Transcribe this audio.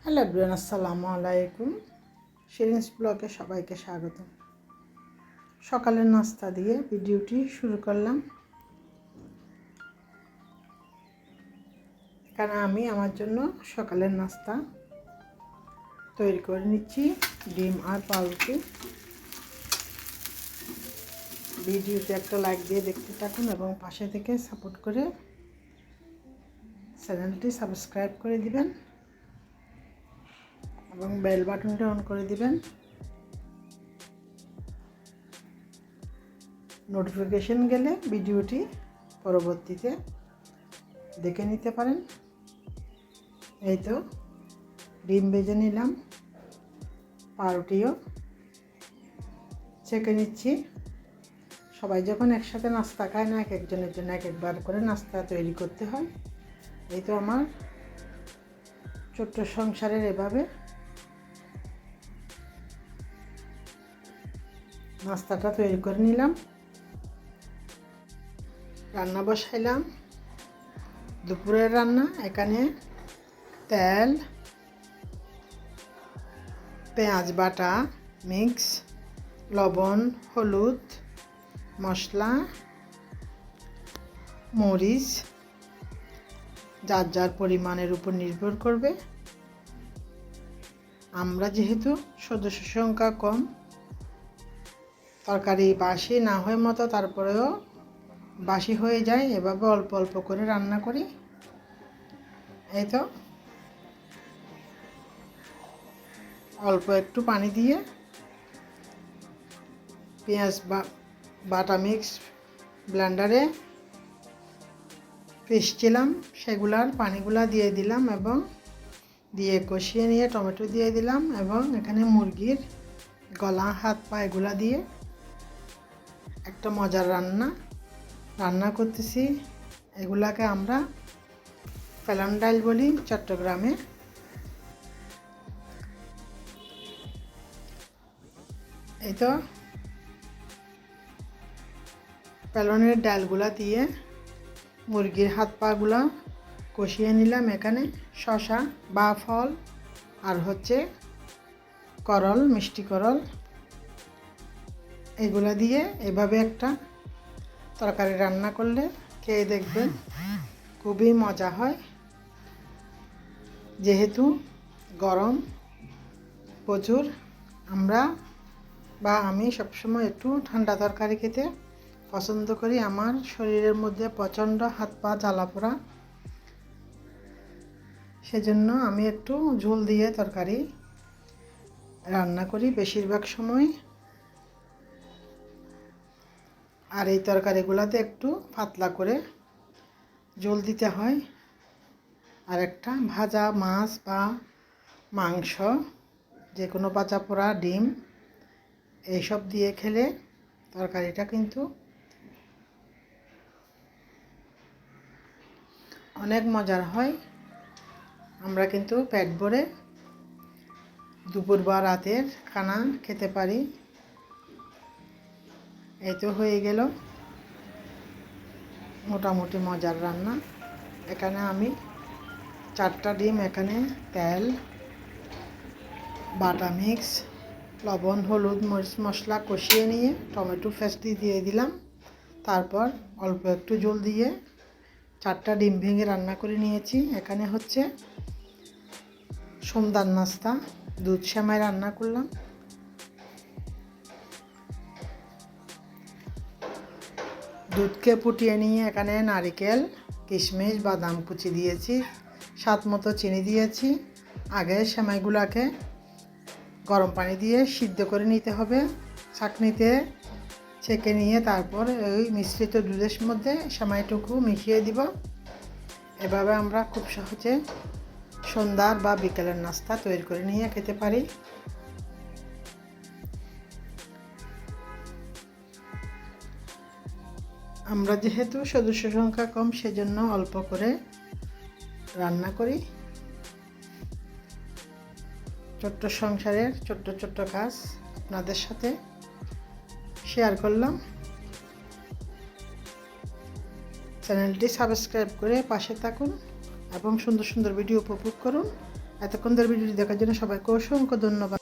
Hello everyone, আসসালামু আলাইকুম। শিরিনস ব্লগে সবাইকে স্বাগত। সকালের নাস্তা দিয়ে ভিডিওটি শুরু করলাম। এখানে আমি আমার জন্য সকালের নাস্তা তৈরি করে নিচ্ছি, ডিম আর পাউরুটি। ভিডিওতে একটা লাইক দিয়ে দেখতে থাকুন এবং পাশে থেকে সাপোর্ট করে চ্যানেলটি সাবস্ক্রাইব করে দিবেন এবং বেল বাটনটা অন করে দিবেন, নোটিফিকেশন গেলে ভিডিওটি পরবর্তীতে দেখে নিতে পারেন। এই তো ডিম ভেজে নিলাম, পাউরুটিও ছেঁকে নিচ্ছি। সবাই যখন একসাথে নাস্তা খায় না, এক একজনের জন্য এক একবার করে নাস্তা তৈরি করতে হয়। এই তো আমার ছোট্ট সংসারের এভাবে নাস্তাটা তৈরি করে নিলাম। রান্না বসাইলাম, দুপুরের রান্না। এখানে তেল, পেঁয়াজ বাটা মিক্স, লবণ, হলুদ, মশলা, মরিচ যার যার পরিমাণের উপর নির্ভর করবে। আমরা যেহেতু সদস্য সংখ্যা কম, তরকারি বাসি না হয় মতো, তারপরেও বাসি হয়ে যায়, এভাবে অল্প অল্প করে রান্না করি। এই তো অল্প একটু পানি দিয়ে পেঁয়াজ বাটা মিক্স ব্লেন্ডারে পিষছিলাম, সেগুলার পানিগুলা দিয়ে দিলাম এবং দিয়ে কষিয়ে নিয়ে টমেটো দিয়ে দিলাম এবং এখানে মুরগির গলা, হাত পা এগুলা দিয়ে একটা মজার রান্না করতেছি। এগুলাকে আমরা ফেলন ডাল বলি চট্টগ্রামে। এই তো ফেলনের ডালগুলা দিয়ে মুরগির হাত পাগুলা কষিয়ে নিলাম। এখানে শসা বা ফল আর হচ্ছে করল, মিষ্টি করল, এগুলা দিয়ে এভাবে একটা তরকারি রান্না করলে খেয়ে দেখবেন, খুবই মজা হয়। যেহেতু গরম প্রচুর, আমি সবসময় একটু ঠান্ডা তরকারি খেতে পছন্দ করি। আমার শরীরের মধ্যে প্রচণ্ড হাত পা জ্বালা পোড়া, সেজন্য আমি একটু ঝোল দিয়ে তরকারি রান্না করি বেশিরভাগ সময়। আর এই তরকারিগুলোতে একটু পাতলা করে ঝোল দিতে হয়। আর একটা ভাজা মাছ বা মাংস, যে কোনো ভাজা পোড়া, ডিম এইসব দিয়ে খেলে তরকারিটা কিন্তু অনেক মজার হয়। আমরা কিন্তু পেট ভরে দুপুর বা রাতের খানা খেতে পারি। এই তো হয়ে গেল মোটামুটি মজার রান্না। এখানে আমি 4টা ডিম, এখানে তেল, বাটা মিক্স, লবণ, হলুদ, মরিচ মশলা কষিয়ে নিয়ে টমেটো পেস্ট দিয়ে দিলাম। তারপর অল্প একটু জল দিয়ে 4টা ডিম ভেঙে রান্না করে নিয়েছি। এখানে হচ্ছে সন্ধ্যার নাস্তা, দুধ সেমাই রান্না করলাম। দুধকে ফুটিয়ে নিয়ে এখানে নারকেল, কিশমিশ, বাদাম কুচি দিয়েছি, স্বাদ মতো চিনি দিয়েছি। আগে সেমাইগুলোকে গরম পানি দিয়ে সিদ্ধ করে নিতে হবে, ছাঁকনিতে ছেঁকে নিয়ে তারপর ওই মিশ্রিত দুধের মধ্যে সেমাইটুকু মিশিয়ে দিব। এভাবে আমরা খুব সহজে সন্ধ্যার বা বিকেলের নাস্তা তৈরি করে নিয়ে খেতে পারি। আমরা যেহেতু সদস্য সংখ্যা কম, সেজন্য অল্প করে রান্না করি। ছোট্ট সংসারের ছোট্ট ছোট্ট কাজ আপনাদের সাথে শেয়ার করলাম। চ্যানেলটি সাবস্ক্রাইব করে পাশে থাকুন এবং সুন্দর সুন্দর ভিডিও উপভোগ করুন। এতক্ষণ ধরে ভিডিওটি দেখার জন্য সবাইকে অসংখ্য ধন্যবাদ।